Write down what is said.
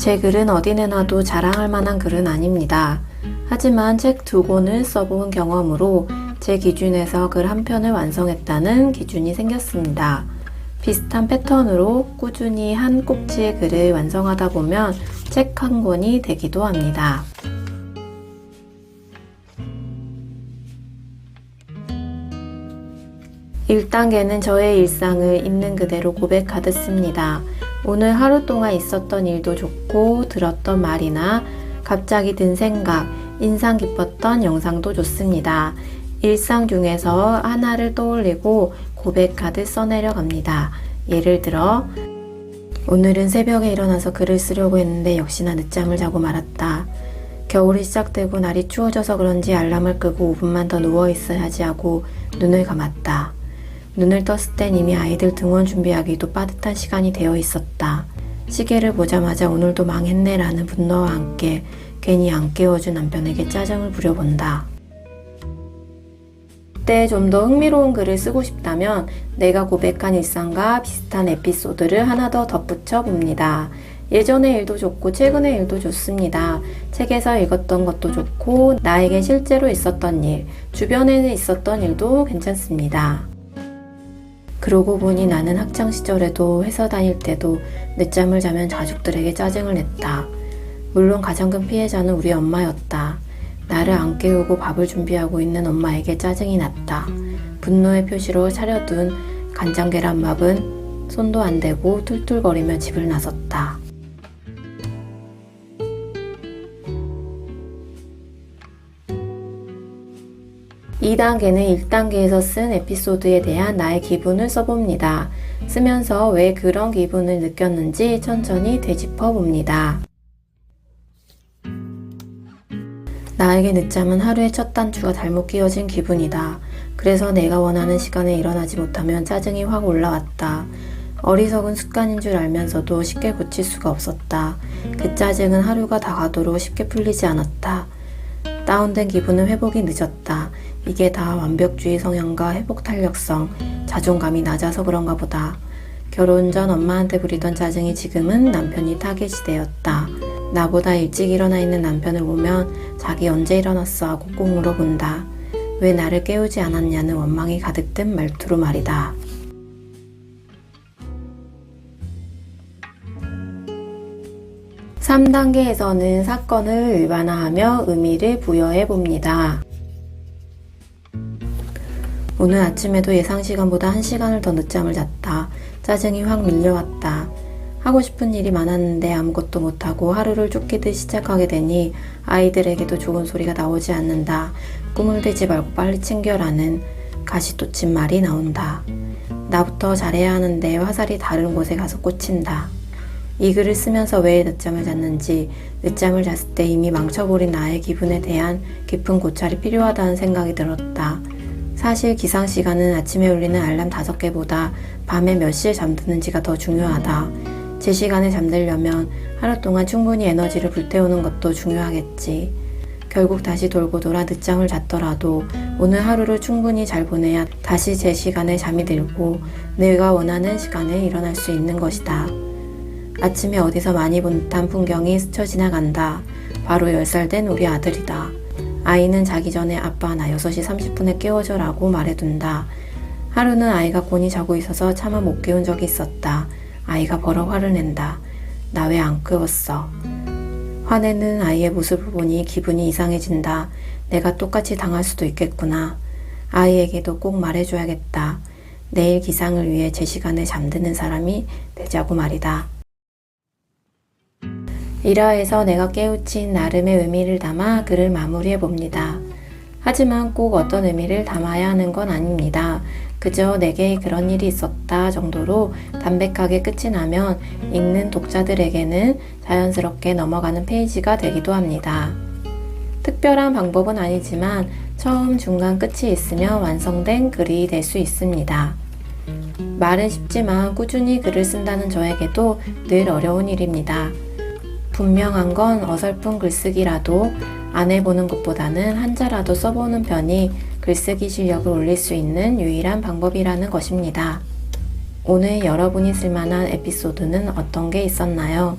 제 글은 어디 내놔도 자랑할 만한 글은 아닙니다. 하지만 책 2권을 써본 경험으로 제 기준에서 글 한 편을 완성했다는 기준이 생겼습니다. 비슷한 패턴으로 꾸준히 한 꼭지의 글을 완성하다 보면 책 한 권이 되기도 합니다. 1단계는 저의 일상을 있는 그대로 고백하듯 씁니다. 오늘 하루 동안 있었던 일도 좋고 들었던 말이나 갑자기 든 생각, 인상 깊었던 영상도 좋습니다. 일상 중에서 하나를 떠올리고 고백하듯 써내려 갑니다. 예를 들어 오늘은 새벽에 일어나서 글을 쓰려고 했는데 역시나 늦잠을 자고 말았다. 겨울이 시작되고 날이 추워져서 그런지 알람을 끄고 5분만 더 누워있어야지 하고 눈을 감았다. 눈을 떴을 땐 이미 아이들 등원 준비하기도 빠듯한 시간이 되어 있었다. 시계를 보자마자 오늘도 망했네 라는 분노와 함께 괜히 안 깨워준 남편에게 짜증을 부려본다. 그때 좀 더 흥미로운 글을 쓰고 싶다면 내가 고백한 일상과 비슷한 에피소드를 하나 더 덧붙여 봅니다. 예전의 일도 좋고 최근의 일도 좋습니다. 책에서 읽었던 것도 좋고 나에게 실제로 있었던 일, 주변에 있었던 일도 괜찮습니다. 그러고 보니 나는 학창시절에도 회사 다닐 때도 늦잠을 자면 가족들에게 짜증을 냈다. 물론 가장 큰 피해자는 우리 엄마였다. 나를 안 깨우고 밥을 준비하고 있는 엄마에게 짜증이 났다. 분노의 표시로 차려둔 간장 계란밥은 손도 안 대고 툴툴거리며 집을 나섰다. 2단계는 1단계에서 쓴 에피소드에 대한 나의 기분을 써봅니다. 쓰면서 왜 그런 기분을 느꼈는지 천천히 되짚어 봅니다. 나에게 늦잠은 하루의 첫 단추가 잘못 끼워진 기분이다. 그래서 내가 원하는 시간에 일어나지 못하면 짜증이 확 올라왔다. 어리석은 습관인 줄 알면서도 쉽게 고칠 수가 없었다. 그 짜증은 하루가 다 가도록 쉽게 풀리지 않았다. 다운된 기분은 회복이 늦었다. 이게 다 완벽주의 성향과 회복 탄력성, 자존감이 낮아서 그런가 보다. 결혼 전 엄마한테 부리던 짜증이 지금은 남편이 타겟이 되었다. 나보다 일찍 일어나 있는 남편을 보면 자기 언제 일어났어 하고 꼭 물어본다. 왜 나를 깨우지 않았냐는 원망이 가득 든 말투로 말이다. (3단계에서는) 사건을 일반화하며 의미를 부여해 봅니다. 오늘 아침에도 예상 시간보다 1시간을 더 늦잠을 잤다. 짜증이 확 밀려왔다. 하고 싶은 일이 많았는데 아무것도 못하고 하루를 쫓기듯 시작하게 되니 아이들에게도 좋은 소리가 나오지 않는다. 꿈을 대지 말고 빨리 챙겨라는 가시돋친 말이 나온다. 나부터 잘해야 하는데 화살이 다른 곳에 가서 꽂힌다. 이 글을 쓰면서 왜 늦잠을 잤는지, 늦잠을 잤을 때 이미 망쳐버린 나의 기분에 대한 깊은 고찰이 필요하다는 생각이 들었다. 사실 기상시간은 아침에 울리는 알람 5개보다 밤에 몇 시에 잠드는지가 더 중요하다. 제 시간에 잠들려면 하루 동안 충분히 에너지를 불태우는 것도 중요하겠지. 결국 다시 돌고 돌아 늦잠을 잤더라도 오늘 하루를 충분히 잘 보내야 다시 제 시간에 잠이 들고 내가 원하는 시간에 일어날 수 있는 것이다. 아침에 어디서 많이 본 듯한 풍경이 스쳐 지나간다. 바로 10살 된 우리 아들이다. 아이는 자기 전에 아빠 나 6시 30분에 깨워줘 라고 말해둔다. 하루는 아이가 곤히 자고 있어서 차마 못 깨운 적이 있었다. 아이가 버럭 화를 낸다. 나 왜 안 깨웠어? 화내는 아이의 모습을 보니 기분이 이상해진다. 내가 똑같이 당할 수도 있겠구나. 아이에게도 꼭 말해줘야겠다. 내일 기상을 위해 제 시간에 잠드는 사람이 되자고 말이다. 이러해서 내가 깨우친 나름의 의미를 담아 글을 마무리해 봅니다. 하지만 꼭 어떤 의미를 담아야 하는 건 아닙니다. 그저 내게 그런 일이 있었다 정도로 담백하게 끝이 나면 읽는 독자들에게는 자연스럽게 넘어가는 페이지가 되기도 합니다. 특별한 방법은 아니지만 처음, 중간, 끝이 있으면 완성된 글이 될 수 있습니다. 말은 쉽지만 꾸준히 글을 쓴다는 저에게도 늘 어려운 일입니다. 분명한 건 어설픈 글쓰기라도 안 해보는 것보다는 한자라도 써보는 편이 글쓰기 실력을 올릴 수 있는 유일한 방법이라는 것입니다. 오늘 여러분이 쓸만한 에피소드는 어떤 게 있었나요?